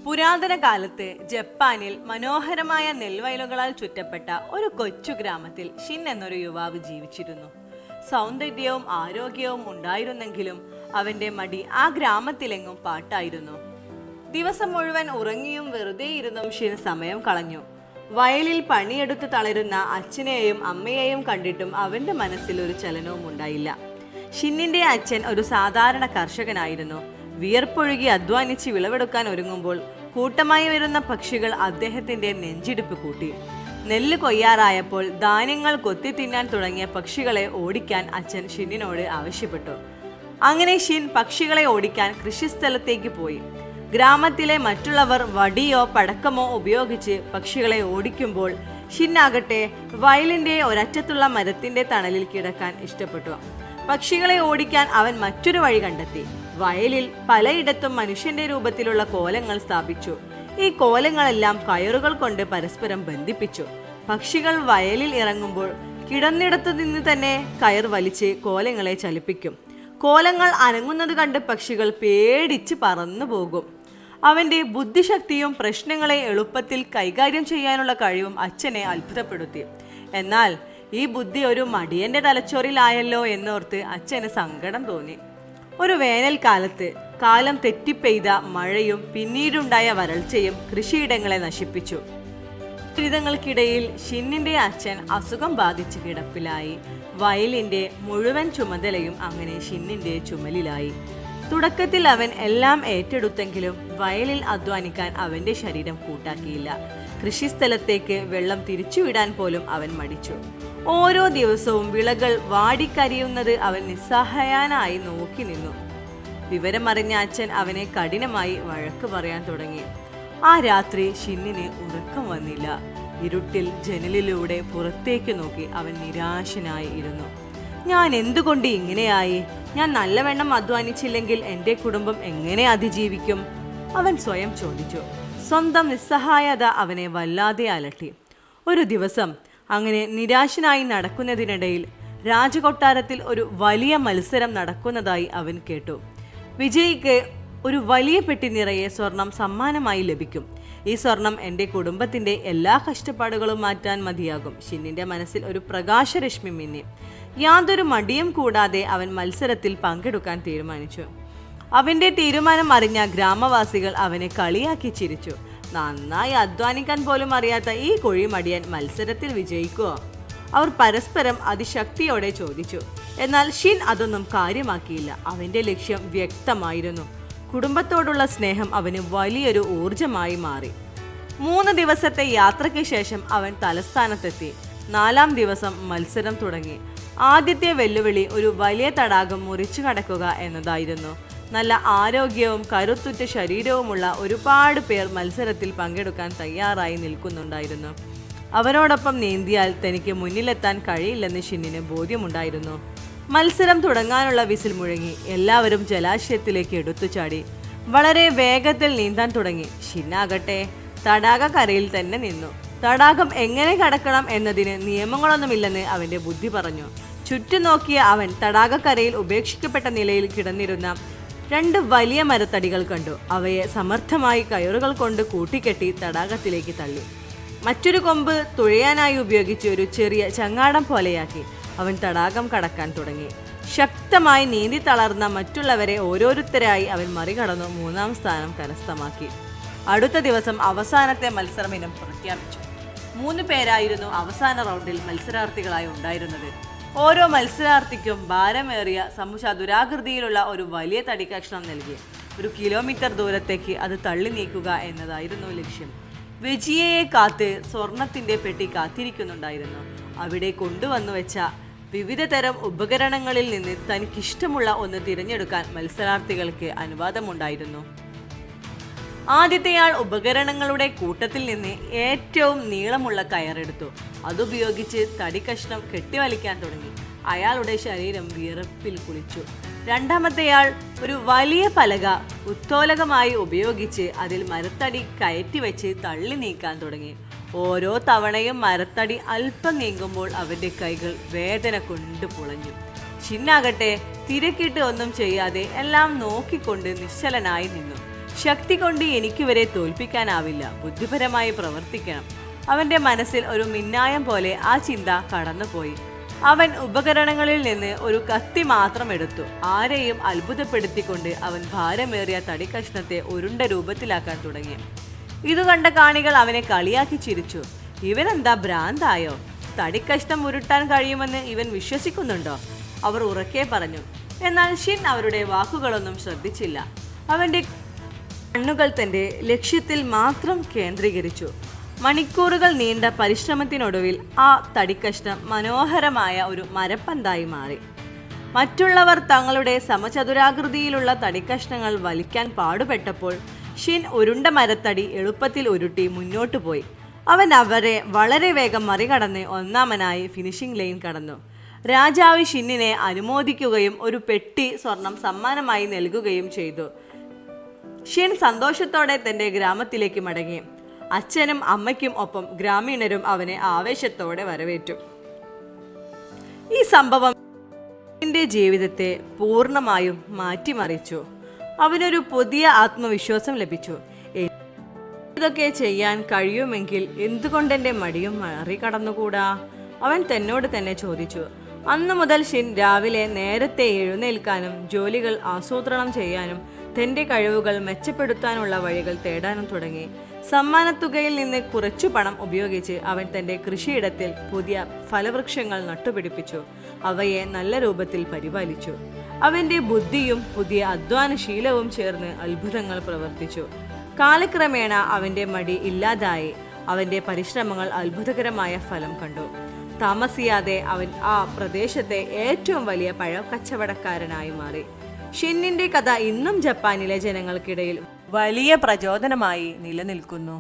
പുരാതന കാലത്ത് ജപ്പാനിൽ മനോഹരമായ നെൽവയലുകളാൽ ചുറ്റപ്പെട്ട ഒരു കൊച്ചു ഗ്രാമത്തിൽ ഷിൻ എന്നൊരു യുവാവ് ജീവിച്ചിരുന്നു. സൗന്ദര്യവും ആരോഗ്യവും ഉണ്ടായിരുന്നെങ്കിലും അവന്റെ മടി ആ ഗ്രാമത്തിലെങ്ങും പാട്ടായിരുന്നു. ദിവസം മുഴുവൻ ഉറങ്ങിയും വെറുതെ ഇരുന്നും ഷിൻ സമയം കളഞ്ഞു. വയലിൽ പണിയെടുത്ത് തളരുന്ന അച്ഛനെയും അമ്മയെയും കണ്ടിട്ടും അവന്റെ മനസ്സിൽ ഒരു ചലനവും ഉണ്ടായില്ല. ഷിന്നിന്റെ അച്ഛൻ ഒരു സാധാരണ കർഷകനായിരുന്നു. വിയർപ്പൊഴുകി അധ്വാനിച്ച് വിളവെടുക്കാൻ ഒരുങ്ങുമ്പോൾ കൂട്ടമായി വരുന്ന പക്ഷികൾ അദ്ദേഹത്തിന്റെ നെഞ്ചിടിപ്പ് കൂട്ടി. നെല്ല് കൊയ്യാറായപ്പോൾ ധാന്യങ്ങൾ കൊത്തി തിന്നാൻ തുടങ്ങിയ പക്ഷികളെ ഓടിക്കാൻ അച്ഛൻ ഷിന്നിനോട് ആവശ്യപ്പെട്ടു. അങ്ങനെ ഷിൻ പക്ഷികളെ ഓടിക്കാൻ കൃഷിസ്ഥലത്തേക്ക് പോയി. ഗ്രാമത്തിലെ മറ്റുള്ളവർ വടിയോ പടക്കമോ ഉപയോഗിച്ച് പക്ഷികളെ ഓടിക്കുമ്പോൾ ഷിന്നാകട്ടെ വയലിന്റെ ഒരറ്റത്തുള്ള മരത്തിന്റെ തണലിൽ കിടക്കാൻ ഇഷ്ടപ്പെട്ടു. പക്ഷികളെ ഓടിക്കാൻ അവൻ മറ്റൊരു വഴി കണ്ടെത്തി. വയലിൽ പലയിടത്തും മനുഷ്യന്റെ രൂപത്തിലുള്ള കോലങ്ങൾ സ്ഥാപിച്ചു. ഈ കോലങ്ങളെല്ലാം കയറുകൾ കൊണ്ട് പരസ്പരം ബന്ധിപ്പിച്ചു. പക്ഷികൾ വയലിൽ ഇറങ്ങുമ്പോൾ കിടന്നിടത്തു നിന്ന് തന്നെ കയർ വലിച്ച് കോലങ്ങളെ ചലിപ്പിക്കും. കോലങ്ങൾ അനങ്ങുന്നത് കണ്ട് പക്ഷികൾ പേടിച്ച് പറന്നു പോകും. അവന്റെ ബുദ്ധിശക്തിയും പ്രശ്നങ്ങളെ എളുപ്പത്തിൽ കൈകാര്യം ചെയ്യാനുള്ള കഴിവും അച്ഛനെ അത്ഭുതപ്പെടുത്തി. എന്നാൽ ഈ ബുദ്ധി ഒരു മടിയന്റെ തലച്ചോറിലായല്ലോ എന്നോർത്ത് അച്ഛന് സങ്കടം തോന്നി. ഒരു വേനൽക്കാലത്ത് കാലം തെറ്റിപ്പെയ്ത മഴയും പിന്നീടുണ്ടായ വരൾച്ചയും കൃഷിയിടങ്ങളെ നശിപ്പിച്ചു. ദുരിതങ്ങൾക്കിടയിൽ ഷിന്നിന്റെ അച്ഛൻ അസുഖം ബാധിച്ച് കിടപ്പിലായി. വയലിന്റെ മുഴുവൻ ചുമതലയും അങ്ങനെ ഷിന്നിന്റെ ചുമലിലായി. തുടക്കത്തിൽ അവൻ എല്ലാം ഏറ്റെടുത്തെങ്കിലും വയലിൽ അധ്വാനിക്കാൻ അവന്റെ ശരീരം കൂട്ടാക്കിയില്ല. കൃഷിസ്ഥലത്തേക്ക് വെള്ളം തിരിച്ചുവിടാൻ പോലും അവൻ മടിച്ചു. ഓരോ ദിവസവും വിളകൾ വാടിക്കരിയുന്നത് അവൻ നിസ്സഹായനായി നോക്കി നിന്നു. വിവരമറിഞ്ഞ അച്ഛൻ അവനെ കഠിനമായി വഴക്ക് പറയാൻ തുടങ്ങി. ആ രാത്രി ഷിന്നിന് ഉറക്കം വന്നില്ല. ഇരുട്ടിൽ ജനലിലൂടെ പുറത്തേക്ക് നോക്കി അവൻ നിരാശനായി ഇരുന്നു. ഞാൻ എന്തുകൊണ്ട് ഇങ്ങനെയായി? ഞാൻ നല്ലവണ്ണം അധ്വാനിച്ചില്ലെങ്കിൽ എൻ്റെ കുടുംബം എങ്ങനെ അതിജീവിക്കും? അവൻ സ്വയം ചോദിച്ചു. സ്വന്തം നിസ്സഹായത അവനെ വല്ലാതെ അലട്ടി. ഒരു ദിവസം അങ്ങനെ നിരാശനായി നടക്കുന്നതിനിടയിൽ രാജകൊട്ടാരത്തിൽ ഒരു വലിയ മത്സരം നടക്കുന്നതായി അവൻ കേട്ടു. വിജയിക്ക് ഒരു വലിയ പെട്ടി നിറയെ സ്വർണം സമ്മാനമായി ലഭിക്കും. ഈ സ്വർണം എൻ്റെ കുടുംബത്തിൻ്റെ എല്ലാ കഷ്ടപ്പാടുകളും മാറ്റാൻ മതിയാകും. ഷിന്നിന്റെ മനസ്സിൽ ഒരു പ്രകാശരശ്മി മിന്നി. യാതൊരു മടിയും കൂടാതെ അവൻ മത്സരത്തിൽ പങ്കെടുക്കാൻ തീരുമാനിച്ചു. അവന്റെ തീരുമാനം അറിഞ്ഞ ഗ്രാമവാസികൾ അവനെ കളിയാക്കി ചിരിച്ചു. നന്നായി അധ്വാനിക്കാൻ പോലും അറിയാത്ത ഈ കുഴിമടിയൻ മത്സരത്തിൽ വിജയിക്കുമോ? അവർ പരസ്പരം അതിശക്തിയോടെ ചോദിച്ചു. എന്നാൽ ഷിൻ അതൊന്നും കാര്യമാക്കിയില്ല. അവന്റെ ലക്ഷ്യം വ്യക്തമായിരുന്നു. കുടുംബത്തോടുള്ള സ്നേഹം അവന് വലിയൊരു ഊർജമായി മാറി. 3 ദിവസത്തെ യാത്രയ്ക്ക് ശേഷം അവൻ തലസ്ഥാനത്തെത്തി. 4-ാം ദിവസം മത്സരം തുടങ്ങി. ആദ്യത്തെ വെല്ലുവിളി ഒരു വലിയ തടാകം മുറിച്ചു കടക്കുക എന്നതായിരുന്നു. നല്ല ആരോഗ്യവും കരുത്തുറ്റ ശരീരവുമുള്ള ഒരുപാട് പേർ മത്സരത്തിൽ പങ്കെടുക്കാൻ തയ്യാറായി നിൽക്കുന്നുണ്ടായിരുന്നു. അവരോടൊപ്പം നീന്തിയാൽ തനിക്ക് മുന്നിലെത്താൻ കഴിയില്ലെന്ന് ഷിന്നിന് ബോധ്യമുണ്ടായിരുന്നു. മത്സരം തുടങ്ങാനുള്ള വിസിൽ മുഴങ്ങി. എല്ലാവരും ജലാശയത്തിലേക്ക് എടുത്തുചാടി. വളരെ വേഗത്തിൽ നീന്താൻ തുടങ്ങി. ഷിന്നാകട്ടെ തടാകക്കരയിൽ തന്നെ നിന്നു. തടാകം എങ്ങനെ കടക്കണം എന്നതിന് നിയമങ്ങളൊന്നുമില്ലെന്ന് അവന്റെ ബുദ്ധി പറഞ്ഞു. ചുറ്റും നോക്കിയ അവൻ തടാകക്കരയിൽ ഉപേക്ഷിക്കപ്പെട്ട നിലയിൽ കിടന്നിരുന്ന 2 വലിയ മരത്തടികൾ കണ്ടു. അവയെ സമർത്ഥമായി കയറുകൾ കൊണ്ട് കൂട്ടിക്കെട്ടി തടാകത്തിലേക്ക് തള്ളി. മറ്റൊരു കൊമ്പ് തുഴയാനായി ഉപയോഗിച്ച് ഒരു ചെറിയ ചങ്ങാടം പോലെയാക്കി അവൻ തടാകം കടക്കാൻ തുടങ്ങി. ശക്തമായി നീന്തി തളർന്ന മറ്റുള്ളവരെ ഓരോരുത്തരായി അവൻ മറികടന്നു 3-ാം സ്ഥാനം കരസ്ഥമാക്കി. അടുത്ത ദിവസം അവസാനത്തെ മത്സരം ഇനം പ്രഖ്യാപിച്ചു. 3 പേരായിരുന്നു അവസാന റൗണ്ടിൽ മത്സരാർത്ഥികളായി ഉണ്ടായിരുന്നത്. ഓരോ മത്സരാർത്ഥിക്കും ഭാരമേറിയ ചതുരാകൃതിയിലുള്ള ഒരു വലിയ തടിക്കഷ്ണം നൽകി 1 കിലോമീറ്റർ ദൂരത്തേക്ക് അത് തള്ളി നീക്കുക എന്നതായിരുന്നു ലക്ഷ്യം. വിജയിയെ കാത്ത് സ്വർണത്തിന്റെ പെട്ടി കാത്തിരിക്കുന്നുണ്ടായിരുന്നു. അവിടെ കൊണ്ടുവന്നു വെച്ച വിവിധ തരം ഉപകരണങ്ങളിൽ നിന്ന് തനിക്കിഷ്ടമുള്ള ഒന്ന് തിരഞ്ഞെടുക്കാൻ മത്സരാർത്ഥികൾക്ക് അനുവാദമുണ്ടായിരുന്നു. ആദ്യത്തെയാൾ ഉപകരണങ്ങളുടെ കൂട്ടത്തിൽ നിന്ന് ഏറ്റവും നീളമുള്ള കയറെടുത്തു. അതുപയോഗിച്ച് തടിക്കഷ്ണം കെട്ടിവലിക്കാൻ തുടങ്ങി. അയാളുടെ ശരീരം വിയർപ്പിൽ കുളിച്ചു. രണ്ടാമത്തെയാൾ ഒരു വലിയ പലക ഉത്തോലകമായി ഉപയോഗിച്ച് അതിൽ മരത്തടി കയറ്റിവെച്ച് തള്ളി നീക്കാൻ തുടങ്ങി. ഓരോ തവണയും മരത്തടി അല്പം നീങ്ങുമ്പോൾ അവന്റെ കൈകൾ വേദന കൊണ്ട് പുളഞ്ഞു. ഷിന്നാകട്ടെ തിരക്കിട്ട് ഒന്നും ചെയ്യാതെ എല്ലാം നോക്കിക്കൊണ്ട് നിശ്ചലനായി നിന്നു. ശക്തി കൊണ്ട് എനിക്കിവരെ തോൽപ്പിക്കാനാവില്ല, ബുദ്ധിപരമായി പ്രവർത്തിക്കണം. അവന്റെ മനസ്സിൽ ഒരു മിന്നായം പോലെ ആ ചിന്ത കടന്നുപോയി. അവൻ ഉപകരണങ്ങളിൽ നിന്ന് ഒരു കത്തി മാത്രം എടുത്തു. ആരെയും അത്ഭുതപ്പെടുത്തിക്കൊണ്ട് അവൻ ഭാരമേറിയ തടിക്കഷ്ണത്തെ ഉരുണ്ട രൂപത്തിലാക്കാൻ തുടങ്ങി. ഇത് കണ്ട കാണികൾ അവനെ കളിയാക്കി ചിരിച്ചു. ഇവനെന്താ ഭ്രാന്തായോ? തടിക്കഷ്ണം ഉരുട്ടാൻ കഴിയുമെന്ന് ഇവൻ വിശ്വസിക്കുന്നുണ്ടോ? അവർ ഉറക്കെ പറഞ്ഞു. എന്നാൽ ഷിൻ അവരുടെ വാക്കുകളൊന്നും ശ്രദ്ധിച്ചില്ല. അവന്റെ കണ്ണുകൾ തന്റെ ലക്ഷ്യത്തിൽ മാത്രം കേന്ദ്രീകരിച്ചു. മണിക്കൂറുകൾ നീണ്ട പരിശ്രമത്തിനൊടുവിൽ ആ തടിക്കഷ്ണം മനോഹരമായ ഒരു മരപ്പന്തായി മാറി. മറ്റുള്ളവർ തങ്ങളുടെ സമചതുരാകൃതിയിലുള്ള തടിക്കഷ്ണങ്ങൾ വലിക്കാൻ പാടുപെട്ടപ്പോൾ ഷിൻ ഉരുണ്ട മരത്തടി എളുപ്പത്തിൽ ഉരുട്ടി മുന്നോട്ടു പോയി. അവൻ അവരെ വളരെ വേഗം മറികടന്ന് ഒന്നാമനായി ഫിനിഷിംഗ് ലൈൻ കടന്നു. രാജാവ് ഷിന്നിനെ അനുമോദിക്കുകയും ഒരു പെട്ടി സ്വർണം സമ്മാനമായി നൽകുകയും ചെയ്തു. ഷിൻ സന്തോഷത്തോടെ തന്റെ ഗ്രാമത്തിലേക്ക് മടങ്ങി. അച്ഛനും അമ്മയ്ക്കും ഒപ്പം ഗ്രാമീണരും അവനെ ആവേശത്തോടെ വരവേറ്റു. ഈ സംഭവം ഷിന്റെ ജീവിതത്തെ പൂർണ്ണമായും മാറ്റിമറിച്ചു. അവനൊരു പുതിയ ആത്മവിശ്വാസം ലഭിച്ചു. ഇതൊക്കെ ചെയ്യാൻ കഴിയുമെങ്കിൽ എന്തുകൊണ്ടെന്റെ മടിയും മറികടന്നുകൂടാ? അവൻ തന്നോട് തന്നെ ചോദിച്ചു. അന്നു മുതൽ ഷിൻ രാവിലെ നേരത്തെ എഴുന്നേൽക്കാനും ജോലികൾ ആസൂത്രണം ചെയ്യാനും തന്റെ കഴിവുകൾ മെച്ചപ്പെടുത്താനുള്ള വഴികൾ തേടാനും തുടങ്ങി. സമ്മാനത്തുകയിൽ നിന്ന് കുറച്ചു പണം ഉപയോഗിച്ച് അവൻ തന്റെ കൃഷിയിടത്തിൽ പുതിയ ഫലവൃക്ഷങ്ങൾ നട്ടുപിടിപ്പിച്ചു. അവയെ നല്ല രൂപത്തിൽ പരിപാലിച്ചു. അവന്റെ ബുദ്ധിയും പുതിയ അധ്വാനശീലവും ചേർന്ന് അത്ഭുതങ്ങൾ പ്രവർത്തിച്ചു. കാലക്രമേണ അവന്റെ മടി ഇല്ലാതായി. അവന്റെ പരിശ്രമങ്ങൾ അത്ഭുതകരമായ ഫലം കണ്ടു. താമസിയാതെ അവൻ ആ പ്രദേശത്തെ ഏറ്റവും വലിയ പഴക്കച്ചവടക്കാരനായി മാറി. ഷിന്നിന്റെ കഥ ഇന്നും ജപ്പാനിലെ ജനങ്ങൾക്കിടയിൽ വലിയ പ്രചോദനമായി നിലനിൽക്കുന്നു.